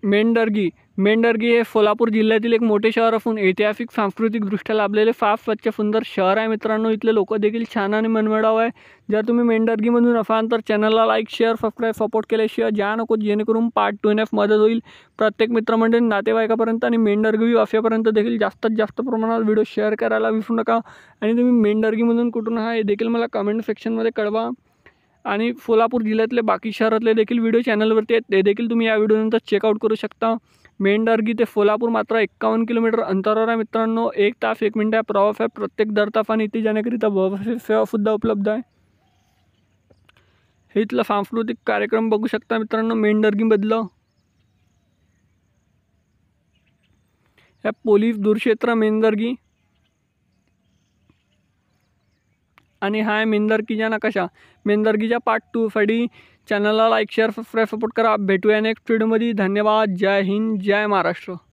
मेंढरगी मेंढरगी हे सोलापूर जिल्ह्यातील एक मोठे शहर असून ऐतिहासिक सांस्कृतिकदृष्ट्या लाभलेले फार स्वच्छ सुंदर शहर आहे मित्रांनो। इथले लोक देखील छान आणि मनमिळाऊ आहे। जर तुम्ही मेंढरगीमधून असाल तर चॅनलला लाईक शेअर सबस्क्राईब सपोर्ट केल्याशिवाय जा नको, जेणेकरून पार्ट 2 येण्यास मदत होईल प्रत्येक मित्रमंडळी नातेवाईकापर्यंत। आणि मेंढरगी असेपर्यंत देखील जास्तीत जास्त प्रमाणात व्हिडिओ शेअर करायला विसरू नका। आणि तुम्ही मेंढरगीमधून कुठून आहे हे देखील मला कमेंट सेक्शनमध्ये कळवा। आणि सोलापूर जिल्ह्यातले बाकी शहरातले देखील व्हिडिओ चॅनलवरती आहेत, ते देखील तुम्ही या व्हिडिओनंतर चेकआउट करू शकता। मेंढरगी ते सोलापूर मात्र 51 किलोमीटर अंतरावर आहे मित्रांनो। 1 तास 1 मिनिट प्रवास आहे प्रत्येक दर तासाने। इथे जाण्याकरिता बस सेवासुद्धा उपलब्ध आहे। हे इथला सांस्कृतिक कार्यक्रम बघू शकता मित्रांनो मेंढरगीमधलं। हे पोलीस दूरक्षेत्र मेंढरगी आणि हा आहे मेंढरगीचा नकाशा। मेंढरगीच्या पार्ट 2 साठी चॅनलला लाईक शेअर सबस्क्राईब सपोर्ट करा। भेटूया नेक्स्ट व्हिडिओमध्ये। धन्यवाद। जय हिंद, जय महाराष्ट्र।